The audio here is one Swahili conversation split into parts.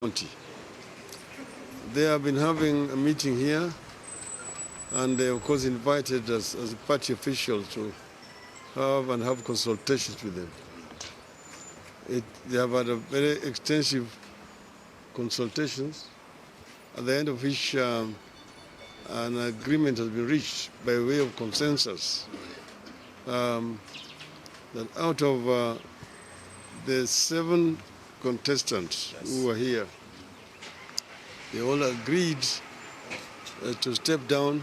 County. They have been having a meeting here, and they of course invited us as a party official to have consultations with them. They have had a very extensive consultations, at the end of which an agreement has been reached by way of consensus that out of the 7 contestants who were here, they all agreed to step down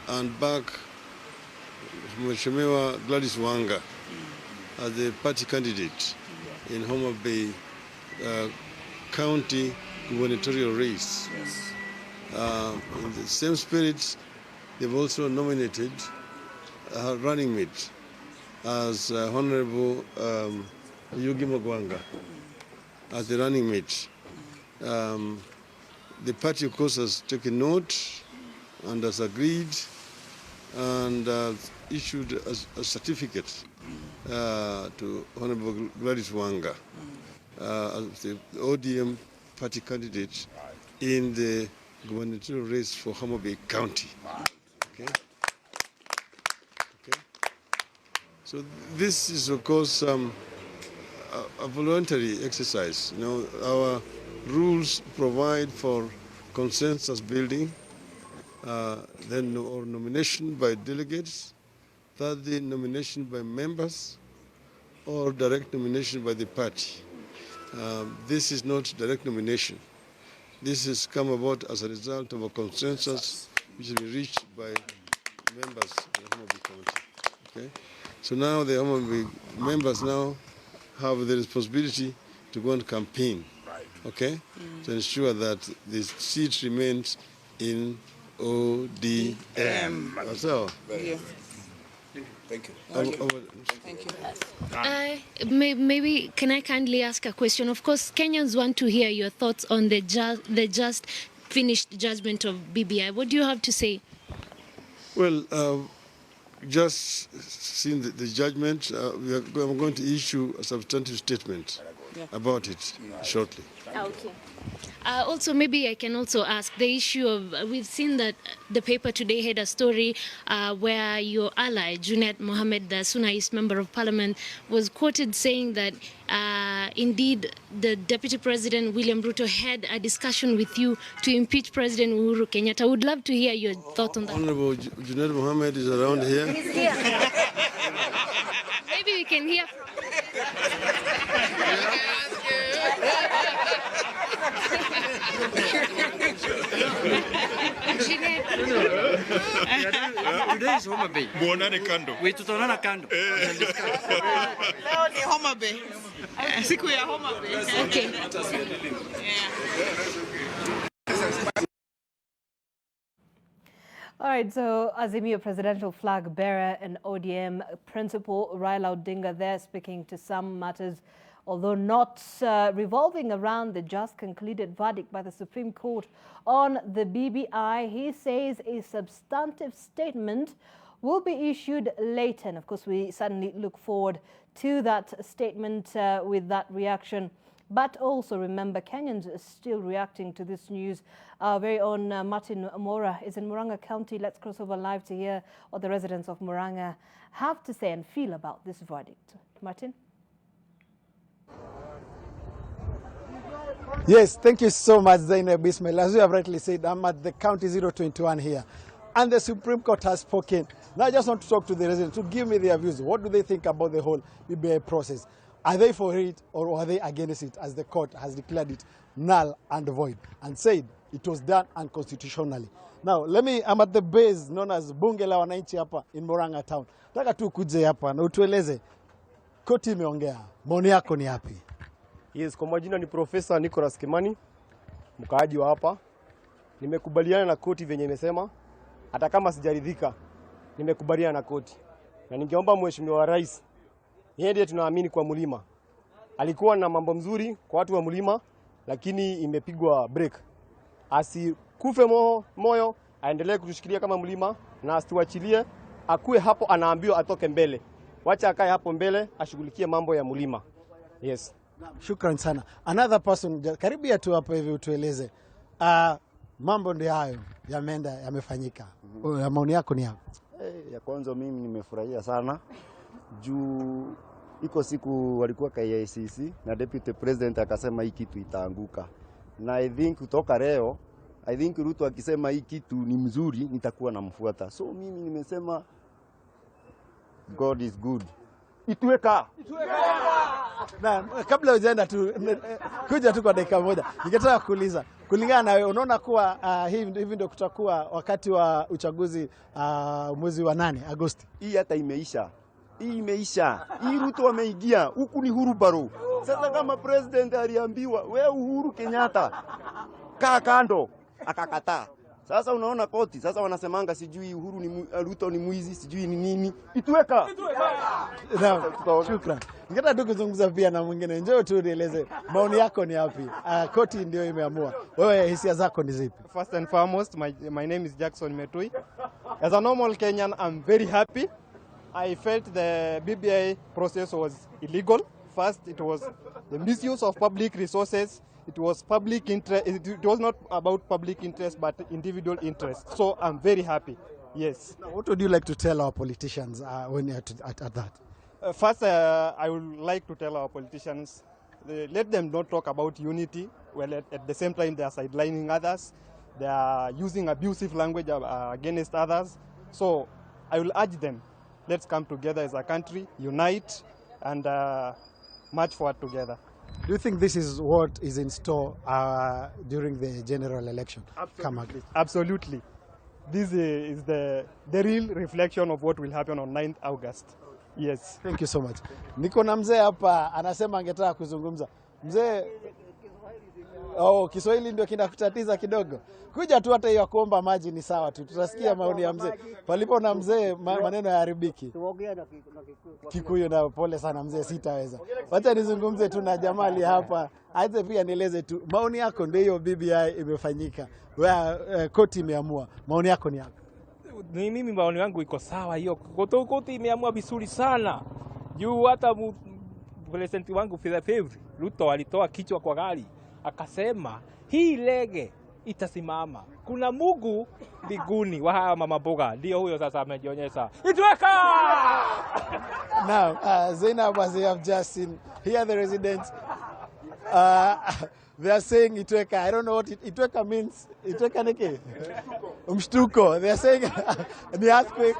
and back Mheshimiwa Gladys Wanga as the party candidate in Homa Bay County gubernatorial race. In the same spirit, they've also nominated a running mate as Honorable Yugi Magwanga as the running mate. The party, of course, has taken note and has agreed and issued a certificate to Honorable Gladys Wanga as the ODM party candidate in the gubernatorial race for Homa Bay County. Okay. So this is, of course, a voluntary exercise. You know, our rules provide for consensus building, then or nomination by delegates, thirdly nomination by members, or direct nomination by the party. This is not direct nomination. This has come about as a result of a consensus which has been reached by members of the Homa Bay County. Okay? So now the Homa Bay members now have the responsibility to go and campaign, okay, to ensure that the seat remains in ODM. That's all. Yeah. Thank you. Thank you. Maybe can I kindly ask a question? Of course, Kenyans want to hear your thoughts on the just finished judgment of BBI. What do you have to say? Well, just seeing the judgment, I'm going to issue a substantive statement about it shortly. Okay. Also, maybe I can also ask the issue of, we've seen that the paper today had a story where your ally, Junet Mohammed, the Suna East Member of Parliament, was quoted saying that indeed the Deputy President, William Ruto, had a discussion with you to impeach President Uhuru Kenyatta. I would love to hear your thoughts on that. Honorable Junet Mohammed is around here. He's here. Maybe we can hear from Today is Homa Bay. Muonane kando. We tutaonana kando. Leo ni Homa Bay. Siku ya Homa Bay. Okay. All right, so Azimio presidential flag bearer and ODM principal Raila Odinga there speaking to some matters, although not revolving around the just concluded verdict by the Supreme Court on the BBI. He says a substantive statement will be issued later. And of course, we certainly look forward to that statement with that reaction. But also remember, Kenyans are still reacting to this news. Our very own Martin Mora is in Murang'a County. Let's cross over live to hear what the residents of Murang'a have to say and feel about this verdict. Martin? Yes, thank you so much, Zainab Ismail. As you have rightly said, I'm at the County 021 here. And the Supreme Court has spoken. Now I just want to talk to the residents to give me their views. What do they think about the whole BBI process? Are they for it or are they against it, as the court has declared it null and void and said it was done unconstitutionally? Now, I'm at the base known as Bunge la Wananchi hapa in Murang'a town. Nataka tu kuje hapa na utueleze koti imeongea. Maoni yako ni yapi? Yes, kwa majina ni Profesa Nicholas Kimani, mkaaji wa hapa. Nimekubaliana na koti venye imesema, hata kama sijaridhika, nimekubaliana na koti. Na ningeomba Mheshimiwa Rais, yeye ndiye tunaamini kwa mlima. Alikuwa na mambo mzuri kwa watu wa mlima, lakini imepigwa break. Asikufe moyo, aendelee kutushikilia kama mlima na asituachilie, akue hapo anaambiwa atoke mbele. Wacha akae hapo mbele, ashughulikie mambo ya mlima. Yes. Shukran sana. Another person, karibia tu hapo hivi utueleze. Mambo ndio hayo yameenda yamefanyika. Maoni yako ni hapo? Ya kwanza mimi nimefurahia sana juu iko siku walikuwa KICC na deputy president akasema hii kitu itaanguka, na I think kutoka leo Ruto akisema hii kitu ni mzuri nitakuwa namfuata. So mimi nimesema God is good. Ituweka. Na kabla hujaenda tu kuja tu kwa dakika moja, ningetaka kuuliza kulingana na wewe, unaona kuwa hivi ndio kutakuwa wakati wa uchaguzi mwezi wa 8 Agosti? Hii hata imeisha. Hii Ruto ameingia huku ni hurubaro. Sasa kama president aliambiwa we Uhuru Kenyatta kaa kando, akakataa. Sasa unaona koti, sasa wanasemanga sijui Uhuru ni Ruto ni mwizi, sijui ni nini. Ituweka. Shukran. Ningetaka tu kuzungumza pia na mwingine. Njoo tu nieleze maoni yako ni yapi? Koti ndio imeamua. Wewe hisia zako ni zipi? First and foremost, my name is Jackson Metui. As a normal Kenyan, I'm very happy. I felt the BBI process was illegal. First, it was the misuse of public resources. It was public interest. It was not about public interest, but individual interest. So I'm very happy. Yes. Now, what would you like to tell our politicians when you're at that? First, I would like to tell our politicians, let them not talk about unity. Well, at the same time, they are sidelining others. They are using abusive language against others. So I will urge them, let's come together as a country, unite, and march forward together. Do you think this is what is in store during the general election? Absolutely. Absolutely. This is the real reflection of what will happen on 9th August. Yes. Thank you so much. Niko na mzee hapa anasema angetaka kuzungumza. Mzee, Kiswahili ndio kinakutatiza kidogo. Kuja tu hata hiyo kuomba maji ni sawa tu. Tutasikia maoni ya mzee. Palipo na mzee maneno yaharibiki. Kikuyu na pole sana mzee, sitaweza. Wacha nizungumze tu na Jamali hapa. Aje pia nieleze tu maoni yako, ndio hiyo BBI imefanyika. Koti imeamua. Maoni yako ni yapi? Mimi maoni yangu iko sawa, hiyo koti imeamua vizuri sana. Juu hata president wangu Favourite Ruto alitoa kichwa kwa gari akasema hii lege itasimama. Kuna Mungu mbinguni wa haya mama mboga, ndio huyo sasa amejionyesha. Ituweka! Now, Zainab, as you have just seen, here the residents, they are saying Itweka. I don't know what Itweka means. Itweka neke? Mshtuko. They are saying the earthquake.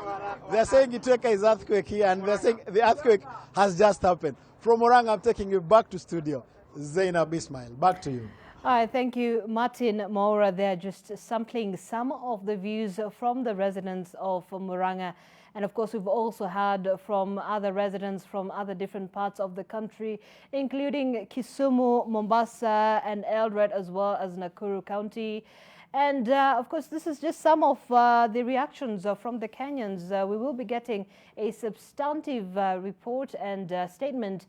They are saying Itweka is earthquake here, and they are saying the earthquake has just happened. From Orang, I'm taking you back to studio. Zainab Ismail, back to you. All right, thank you, Martin Maura. There, just sampling some of the views from the residents of Murang'a. And of course, we've also heard from other residents from other different parts of the country, including Kisumu, Mombasa, and Eldoret, as well as Nakuru County. And of course, this is just some of the reactions from the Kenyans. We will be getting a substantive report and statement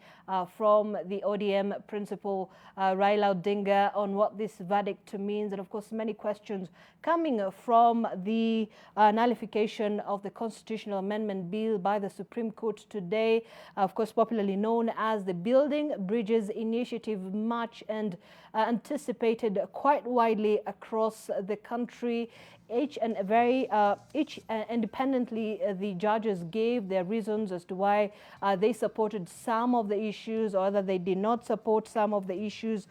from the ODM principal, Raila Odinga, on what this verdict means. And of course, many questions coming from the nullification of the constitutional amendment bill by the Supreme Court today, of course, popularly known as the Building Bridges Initiative, much and anticipated quite widely across the country. Each independently, the judges gave their reasons as to why they supported some of the issues, or that they did not support some of the issues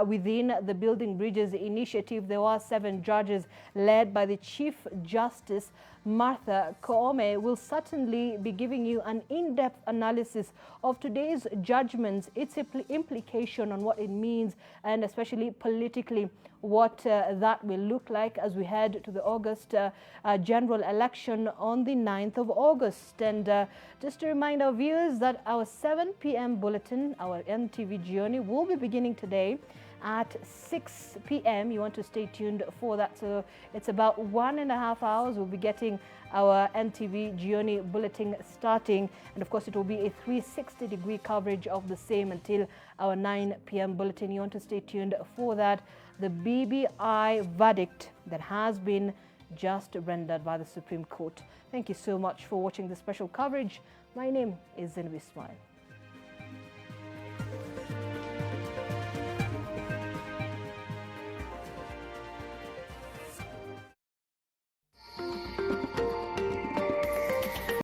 within the Building Bridges Initiative. There were 7 judges led by the Chief Justice Martha Koome. Will certainly be giving you an in-depth analysis of today's judgments, its implication on what it means, and especially politically what that will look like as we head to the August general election on the 9th of August. And just to remind our viewers that our 7 p.m. bulletin, our NTV Jioni, will be beginning today at 6 p.m. You want to stay tuned for that. So it's about 1.5 hours. We'll be getting our NTV Jioni bulletin starting. And of course, it will be a 360-degree coverage of the same until our 9 p.m. bulletin. You want to stay tuned for that. The BBI verdict that has been just rendered by the Supreme Court. Thank you so much for watching this special coverage. My name is Zainab Ismail.